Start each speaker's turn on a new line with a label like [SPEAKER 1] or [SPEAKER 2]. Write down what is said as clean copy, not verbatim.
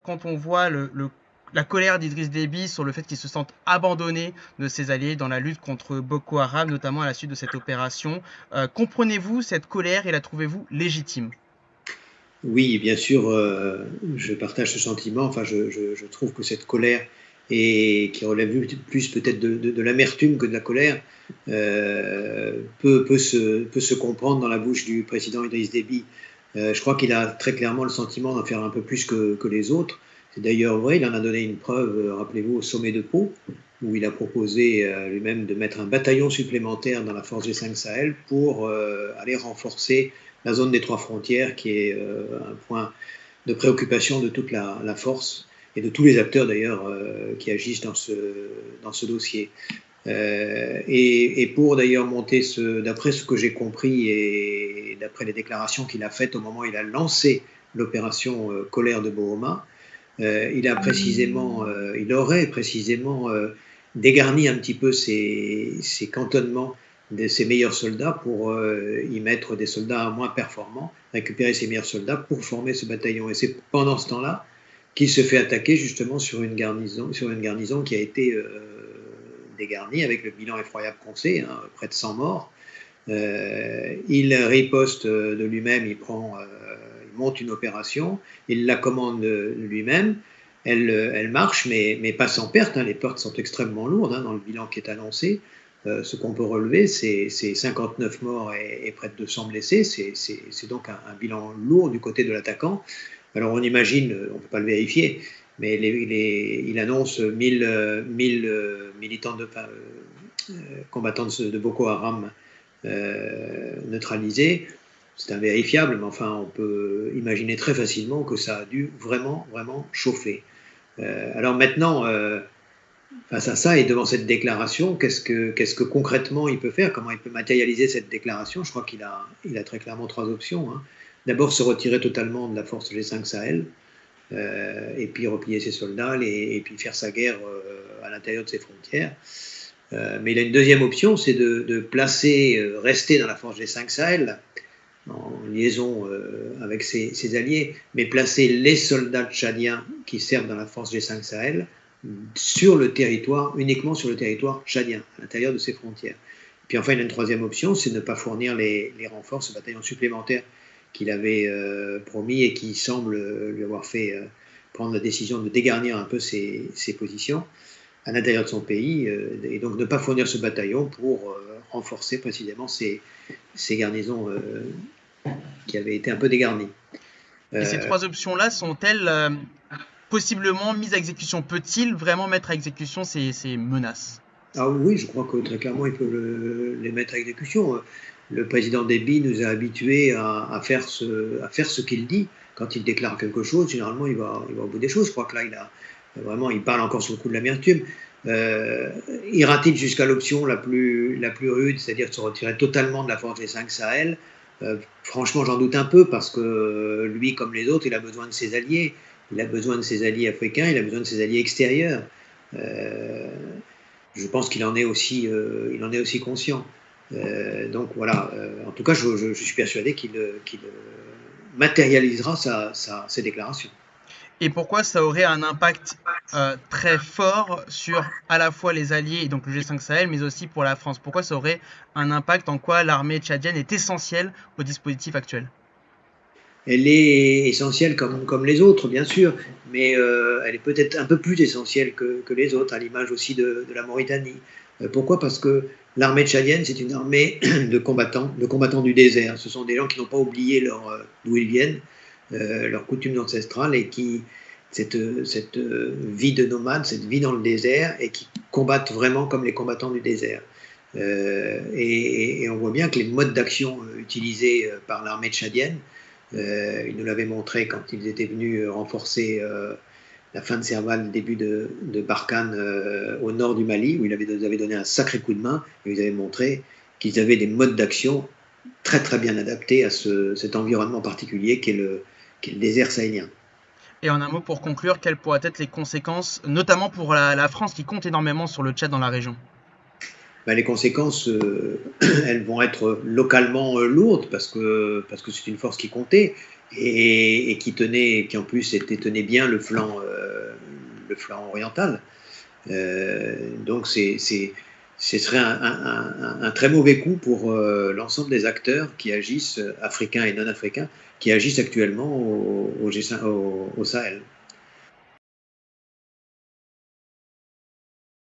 [SPEAKER 1] quand on voit la colère d'Idriss Déby sur le fait qu'il se sente abandonné de ses alliés dans la lutte contre Boko Haram, notamment à la suite de cette opération. Comprenez-vous cette colère et la trouvez-vous légitime?
[SPEAKER 2] Oui, bien sûr, je partage ce sentiment. Enfin, je trouve que cette colère, qui relève plus peut-être de l'amertume que de la colère, peut se comprendre dans la bouche du président Idriss Déby. Je crois qu'il a très clairement le sentiment d'en faire un peu plus que les autres. C'est d'ailleurs vrai, il en a donné une preuve, rappelez-vous, au sommet de Pau, où il a proposé lui-même de mettre un bataillon supplémentaire dans la force G5 Sahel pour aller renforcer la zone des trois frontières, qui est un point de préoccupation de toute la force et de tous les acteurs d'ailleurs qui agissent dans ce dossier. Et pour d'ailleurs monter d'après ce que j'ai compris et d'après les déclarations qu'il a faites au moment où il a lancé l'opération Colère de Bohoma, il aurait précisément dégarni un petit peu ses cantonnements de ses meilleurs soldats pour y mettre des soldats moins performants, récupérer ses meilleurs soldats pour former ce bataillon. Et c'est pendant ce temps-là qu'il se fait attaquer justement sur une garnison qui a été dégarnie avec le bilan effroyable qu'on sait, hein, près de 100 morts. Il riposte de lui-même, il monte une opération, il la commande lui-même, elle marche, mais pas sans perte, hein, les pertes sont extrêmement lourdes hein, dans le bilan qui est annoncé. Ce qu'on peut relever, c'est 59 morts et près de 200 blessés, c'est donc un bilan lourd du côté de l'attaquant. Alors on imagine, on ne peut pas le vérifier, mais il annonce 1000 militants combattants de Boko Haram neutralisés. C'est invérifiable, mais enfin, on peut imaginer très facilement que ça a dû vraiment chauffer. Alors maintenant, face à ça et devant cette déclaration, qu'est-ce que concrètement il peut faire? Comment il peut matérialiser cette déclaration? Je crois qu'il a très clairement trois options, hein. D'abord, se retirer totalement de la force G5 Sahel, et puis replier ses soldats, et puis faire sa guerre à l'intérieur de ses frontières. Mais il a une deuxième option, c'est de rester dans la force G5 Sahel, en liaison avec ses alliés, mais placer les soldats tchadiens qui servent dans la force G5 Sahel uniquement sur le territoire tchadien, à l'intérieur de ses frontières. Puis enfin, il a une troisième option, c'est de ne pas fournir les renforts, ce bataillon supplémentaire qu'il avait promis et qui semble lui avoir fait prendre la décision de dégarnir un peu ses positions à l'intérieur de son pays, et donc ne pas fournir ce bataillon pour renforcer précisément ces garnisons qui avaient été un peu dégarnies.
[SPEAKER 1] Et ces trois options-là sont-elles possiblement mises à exécution? Peut-il vraiment mettre à exécution ces menaces?
[SPEAKER 2] Ah oui, je crois que très clairement, il peut les mettre à exécution. Le président Déby nous a habitués à faire ce qu'il dit. Quand il déclare quelque chose, généralement, il va au bout des choses. Je crois que là, il parle encore sur le coup de l'amertume. Ira-t-il jusqu'à l'option la plus rude, c'est-à-dire se retirer totalement de la force G5 Sahel? Franchement, j'en doute un peu parce que lui, comme les autres, il a besoin de ses alliés. Il a besoin de ses alliés africains, il a besoin de ses alliés extérieurs. Je pense qu'il en est aussi conscient. Donc voilà, en tout cas, je suis persuadé qu'il matérialisera ses déclarations.
[SPEAKER 1] Et pourquoi ça aurait un impact très fort sur à la fois les alliés et donc le G5 Sahel, mais aussi pour la France? Pourquoi ça aurait un impact? En quoi l'armée tchadienne est essentielle au dispositif actuel?
[SPEAKER 2] Elle est essentielle comme les autres, bien sûr, mais elle est peut-être un peu plus essentielle que les autres, à l'image aussi de la Mauritanie. Pourquoi? Parce que l'armée tchadienne, c'est une armée de combattants du désert. Ce sont des gens qui n'ont pas oublié d'où ils viennent, leurs coutumes ancestrales, et cette vie de nomade, cette vie dans le désert, et qui combattent vraiment comme les combattants du désert. Et on voit bien que les modes d'action utilisés par l'armée tchadienne, ils nous l'avaient montré quand ils étaient venus renforcer la fin de Serval, le début de Barkhane au nord du Mali, où ils avaient donné un sacré coup de main, et ils avaient montré qu'ils avaient des modes d'action très très bien adaptés à cet environnement particulier qu'est le désert sahélien.
[SPEAKER 1] Et en un mot pour conclure, quelles pourraient être les conséquences, notamment pour la France qui compte énormément sur le Tchad dans la région?
[SPEAKER 2] les conséquences, elles vont être localement lourdes parce que c'est une force qui comptait et qui en plus tenait bien le flanc oriental. Donc ce serait un très mauvais coup pour l'ensemble des acteurs qui agissent, africains et non africains, qui agissent actuellement au Sahel.